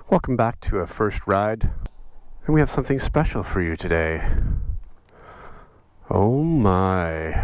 Welcome back to a first ride, and we have something special for you today. Oh my.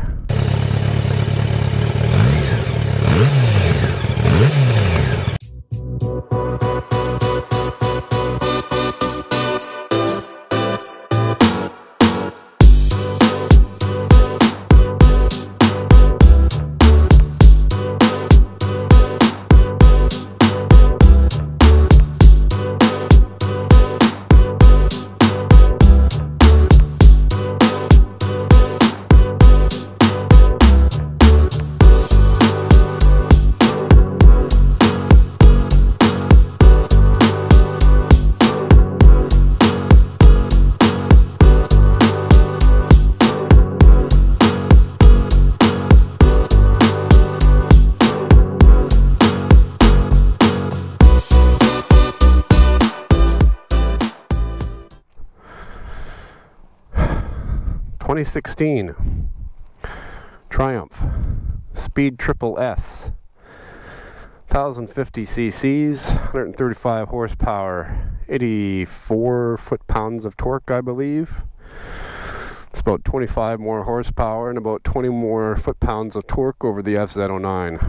(2016) Triumph Speed Triple S, 1050 cc's, 135 horsepower, 84 foot-pounds of torque, I believe. It's about 25 more horsepower and about 20 more foot-pounds of torque over the FZ09.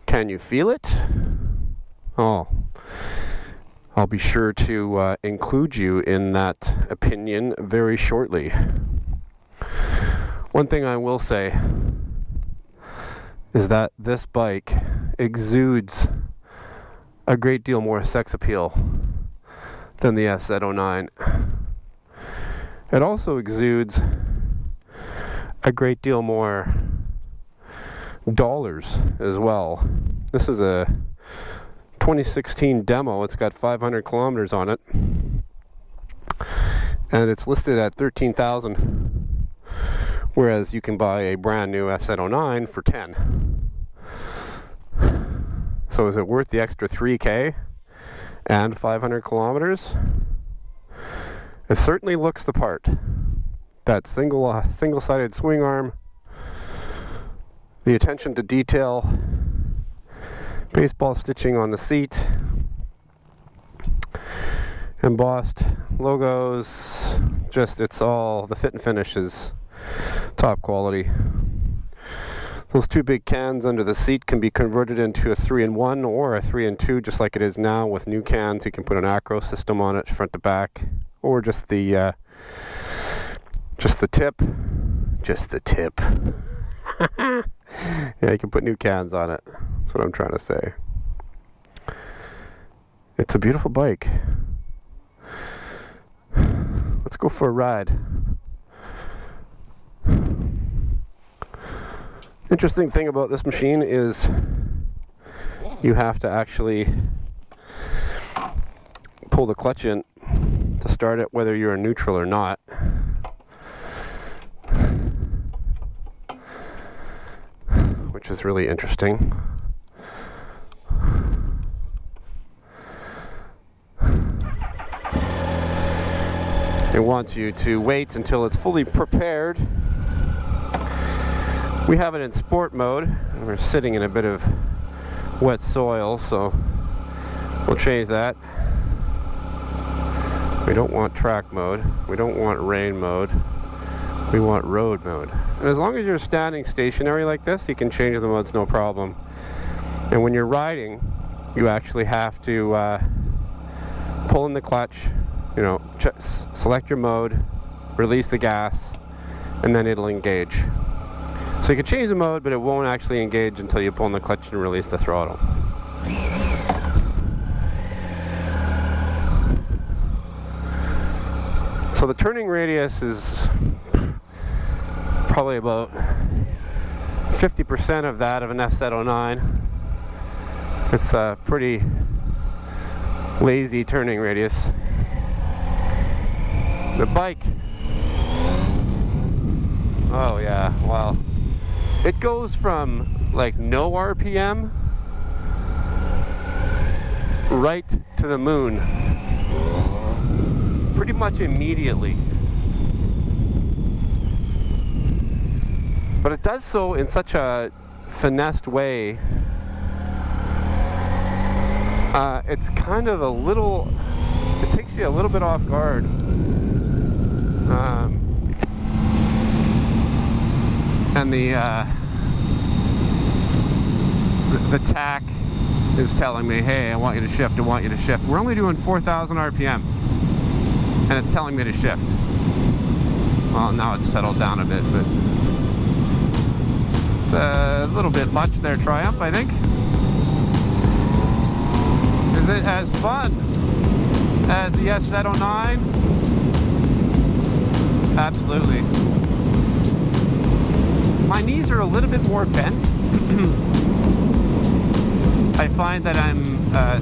Can you feel it? Oh, I'll be sure to include you in that opinion very shortly. One thing I will say is that this bike exudes a great deal more sex appeal than the FZ09. It also exudes a great deal more dollars as well. This is a 2016 demo. It's got 500 kilometers on it, and it's listed at $13,000, whereas you can buy a brand new FZ09 for $10,000. So is it worth the extra $3,000 and 500 kilometers? It certainly looks the part. That single-sided swing arm, the attention to detail, baseball stitching on the seat, embossed logos, it's all, the fit and finish is top quality. Those two big cans under the seat can be converted into a 3-in-1 or a 3-in-2, just like it is now with new cans. You can put an acro system on it, front to back, or just the tip. Yeah, you can put new cans on it. That's what I'm trying to say. It's a beautiful bike. Let's go for a ride. Interesting thing about this machine is you have to actually pull the clutch in to start it, whether you're in neutral or not. Which is really interesting. It wants you to wait until it's fully prepared. We have it in sport mode. We're sitting in a bit of wet soil, so we'll change that. We don't want track mode. We don't want rain mode. We want road mode. And as long as you're standing stationary like this, you can change the modes no problem. And when you're riding, you actually have to pull in the clutch, select your mode, release the gas, and then it'll engage. So you can change the mode, but it won't actually engage until you pull in the clutch and release the throttle. So the turning radius is probably about 50% of that of an FZ09. It's a pretty lazy turning radius. The bike, oh yeah, wow. It goes from like no RPM right to the moon pretty much immediately. But it does so in such a finessed way. It's kind of a little, it takes you a little bit off guard. And the tack is telling me, hey, I want you to shift, I want you to shift. We're only doing 4,000 RPM, and it's telling me to shift. Well, now it's settled down a bit, but it's a little bit much there, Triumph, I think. Is it as fun as the SZ09? Absolutely. My knees are a little bit more bent. I find that I'm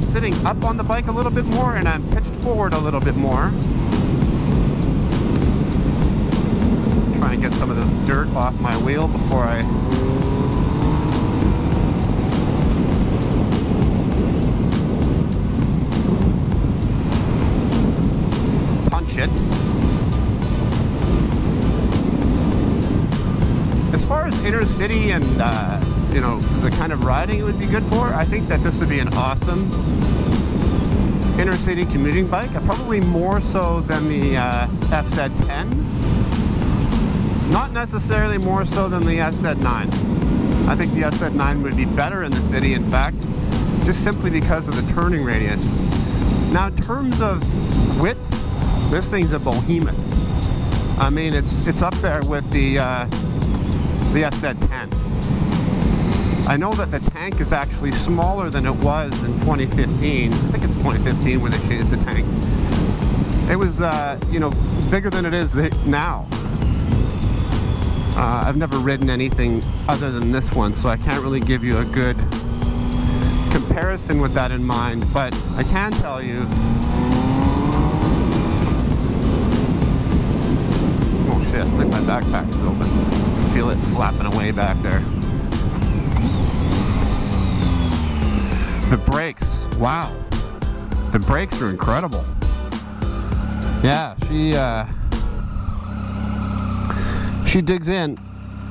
sitting up on the bike a little bit more, and I'm pitched forward a little bit more. Try and get some of this dirt off my wheel before I punch it. As far as inner city and you know, the kind of riding it would be good for, I think that this would be an awesome inner city commuting bike. Probably more so than the FZ10. Not necessarily more so than the SZ9. I think the SZ9 would be better in the city, in fact, just simply because of the turning radius. Now, in terms of width, this thing's a behemoth. I mean, it's up there with the SZ10. I know that the tank is actually smaller than it was in 2015. I think it's 2015 where they changed the tank. It was, you know, bigger than it is now. I've never ridden anything other than this one, so I can't really give you a good comparison with that in mind, but I can tell you. Oh shit, I think my backpack is open. I feel it flapping away back there. The brakes, wow. The brakes are incredible. Yeah, she digs in,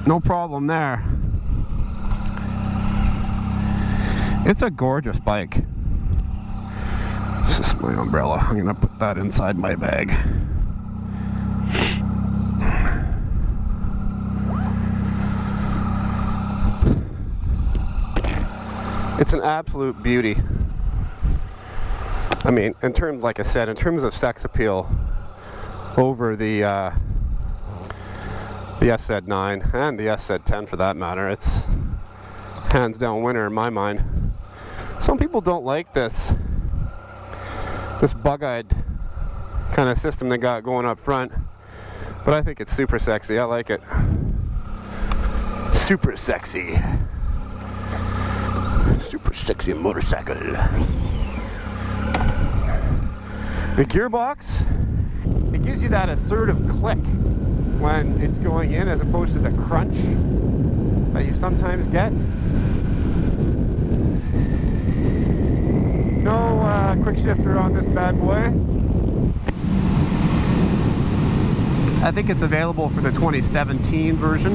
no problem there. It's a gorgeous bike. This is my umbrella. I'm gonna put that inside my bag. It's an absolute beauty. I mean, in terms, like I said, in terms of sex appeal over the SZ9 and the SZ10 for that matter, it's hands down winner in my mind. Some people don't like this bug-eyed kind of system they got going up front, but I think it's super sexy. I like it. Super sexy. Super sexy motorcycle. The gearbox, it gives you that assertive click when it's going in as opposed to the crunch that you sometimes get. No quick shifter on this bad boy. I think it's available for the 2017 version.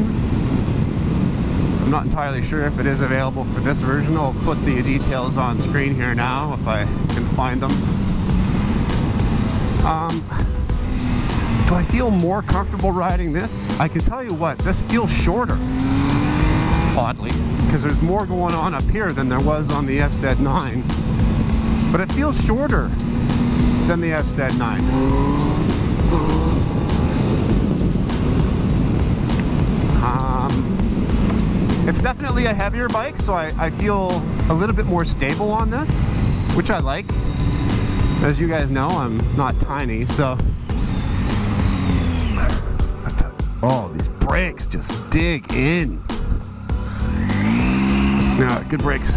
I'm not entirely sure if it is available for this version. I'll put the details on screen here now if I can find them. Do I feel more comfortable riding this? I can tell you what, this feels shorter, oddly, because there's more going on up here than there was on the FZ9. But it feels shorter than the FZ9. It's definitely a heavier bike, so I feel a little bit more stable on this, which I like. As you guys know, I'm not tiny, so. Oh, these brakes just dig in. Yeah, good brakes.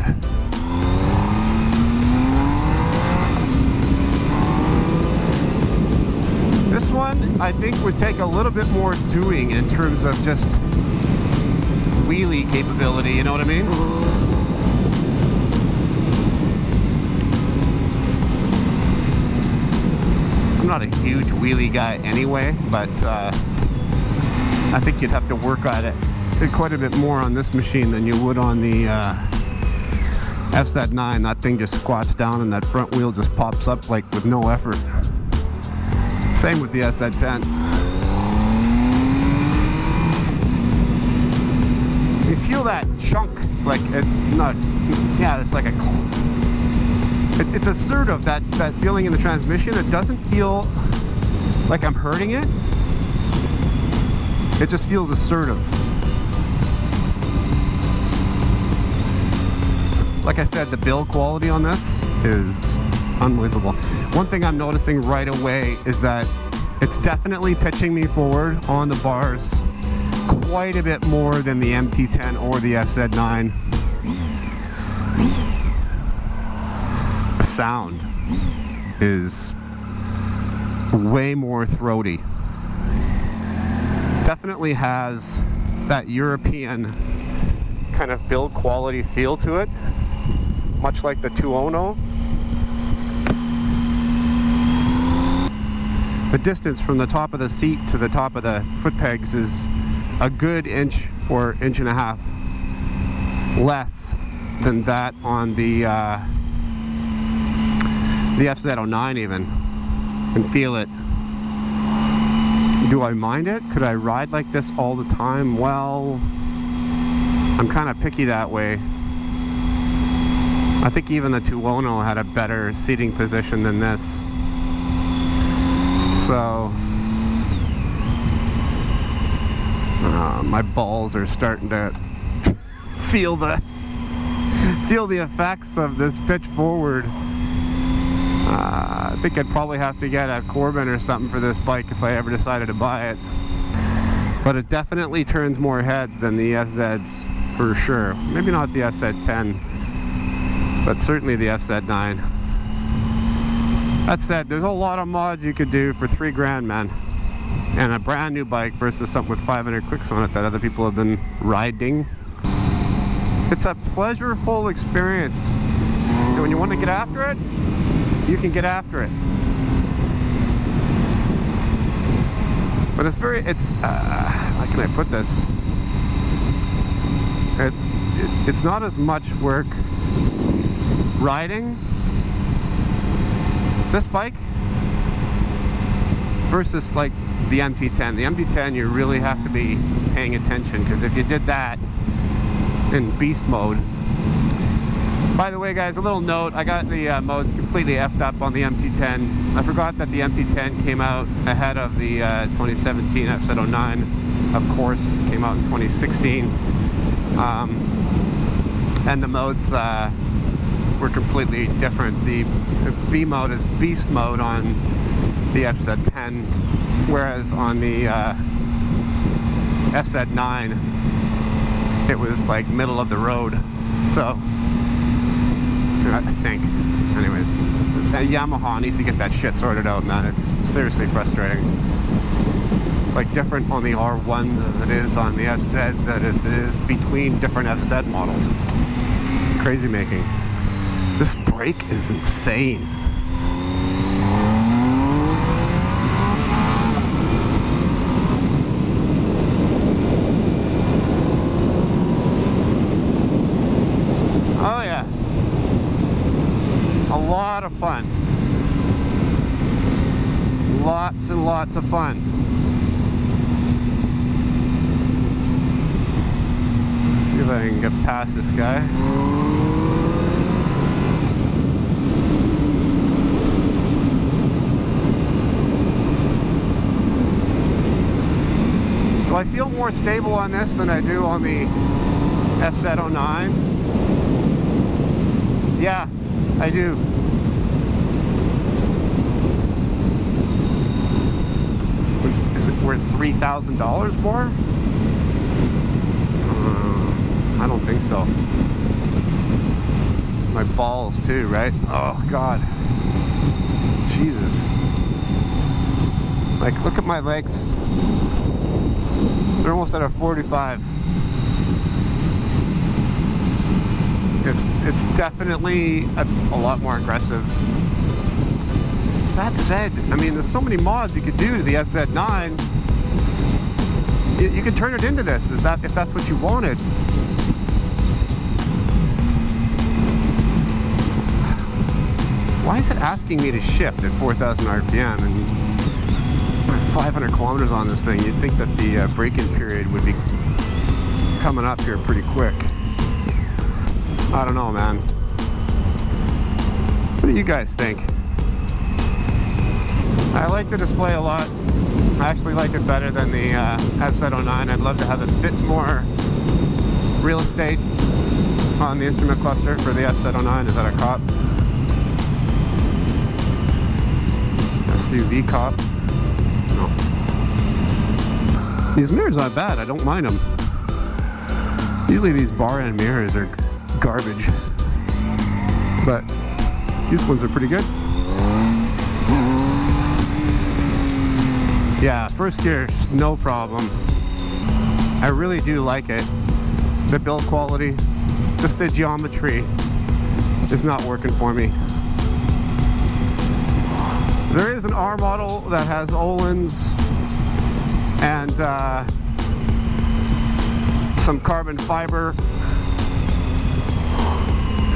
This one, I think, would take a little bit more doing in terms of just wheelie capability, you know what I mean? I'm not a huge wheelie guy anyway, but I think you'd have to work at it quite a bit more on this machine than you would on the FZ9, that thing just squats down and that front wheel just pops up like with no effort. Same with the SZ10. You feel that chunk, like it's not, yeah, it's like a, it's assertive, that feeling in the transmission. It doesn't feel like I'm hurting it. It just feels assertive. Like I said, the build quality on this is unbelievable. One thing I'm noticing right away is that it's definitely pitching me forward on the bars quite a bit more than the MT10 or the FZ9. The sound is way more throaty. Definitely has that European kind of build quality feel to it, much like the 2Ono. The distance from the top of the seat to the top of the foot pegs is a good inch or inch and a half less than that on the FZ09 even, and feel it. Do I mind it? Could I ride like this all the time? Well, I'm kind of picky that way. I think even the 2Ono had a better seating position than this. So, my balls are starting to feel the effects of this pitch forward. I think I'd probably have to get a Corbin or something for this bike if I ever decided to buy it. But it definitely turns more heads than the SZs, for sure. Maybe not the SZ10, but certainly the FZ9. That said, there's a lot of mods you could do for $3 grand, man. And a brand new bike versus something with 500 clicks on it that other people have been riding. It's a pleasureful experience. And when you want to get after it, you can get after it. But it's very, how can I put this? It's not as much work riding this bike versus like the MT10. The MT10, you really have to be paying attention, because if you did that in beast mode. By the way, guys, a little note, I got the modes completely effed up on the MT10. I forgot that the MT10 came out ahead of the 2017 FZ09. Of course, came out in 2016. And the modes were completely different. The B mode is beast mode on the FZ10, whereas on the FZ9 it was like middle of the road. So I think, anyways, Yamaha needs to get that shit sorted out, man. It's seriously frustrating. It's like different on the R1s as it is on the FZs, as it is between different FZ models. It's crazy making. This brake is insane. Oh yeah. A lot of fun. Lots and lots of fun. Let's see if I can get past this guy. Do I feel more stable on this than I do on the FZ09? Yeah, I do. Is it worth $3,000 more? I don't think so. My balls too, right? Oh God. Jesus. Like, look at my legs. They're almost at a 45. It's definitely a lot more aggressive. That said, I mean, there's so many mods you could do to the SZ9. You could turn it into this, if that's what you wanted. Why is it asking me to shift at 4,000 RPM and 500 kilometers on this thing? You'd think that the break-in period would be coming up here pretty quick. I don't know, man. What do you guys think? I like the display a lot. I actually like it better than the S709. I'd love to have a bit more real estate on the instrument cluster for the S709. Is that a cop? SUV cop? No. These mirrors aren't bad. I don't mind them. Usually these bar end mirrors are garbage, but these ones are pretty good. Yeah, first gear, no problem. I really do like it. The build quality, just the geometry is not working for me. There is an R model that has Öhlins and some carbon fiber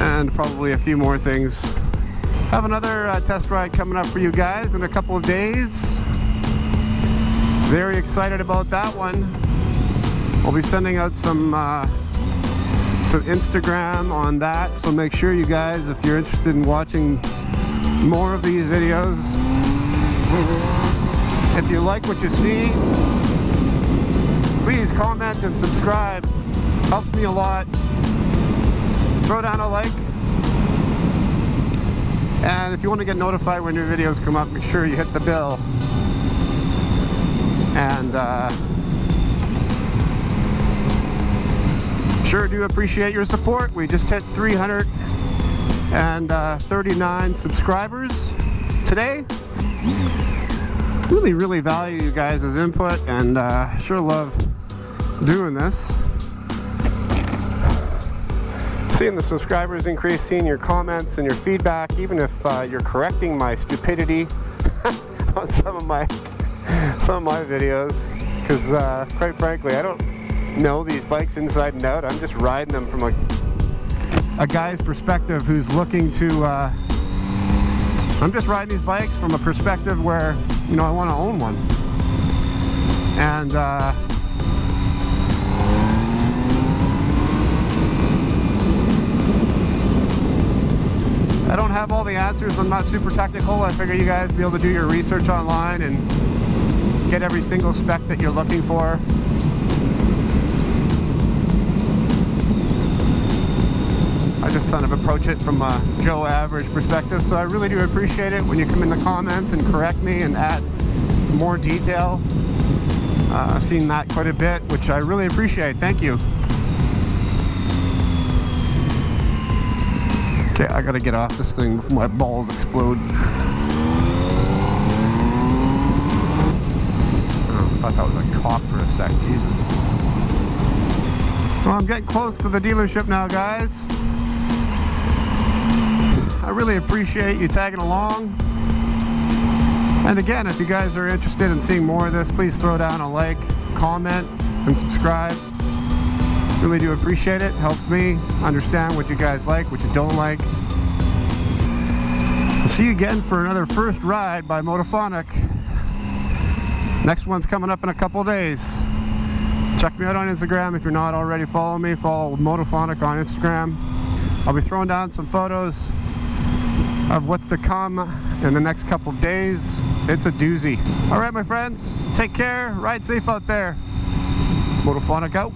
and probably a few more things. Have another test ride coming up for you guys in a couple of days. Very excited about that one. I'll be sending out some Instagram on that, so make sure you guys, if you're interested in watching more of these videos, if you like what you see, please comment and subscribe. Helps me a lot. Throw down a like. And if you want to get notified when new videos come up, make sure you hit the bell. And sure do appreciate your support. We just hit 339 subscribers today. Really value you guys' input, and sure love doing this. Seeing the subscribers increase, seeing your comments and your feedback, even if you're correcting my stupidity on some of my videos, because quite frankly I don't know these bikes inside and out. I'm just riding them from a guy's perspective who's looking to I'm just riding these bikes from a perspective where, you know, I want to own one. And I don't have all the answers. I'm not super technical. I figure you guys will be able to do your research online and get every single spec that you're looking for. I just kind of approach it from a Joe average perspective, so I really do appreciate it when you come in the comments and correct me and add more detail. I've seen that quite a bit, which I really appreciate. Thank you. Okay, I gotta get off this thing before my balls explode. Oh, I thought that was a cop for a sec, Jesus. Well, I'm getting close to the dealership now, guys. I really appreciate you tagging along. And again, if you guys are interested in seeing more of this, please throw down a like, comment, and subscribe. Really do appreciate it. Helps me understand what you guys like, what you don't like. I'll see you again for another first ride by Motophonic. Next one's coming up in a couple of days. Check me out on Instagram if you're not already following me. Follow Motophonic on Instagram. I'll be throwing down some photos of what's to come in the next couple of days. It's a doozy. All right, my friends, take care. Ride safe out there. Motophonic out.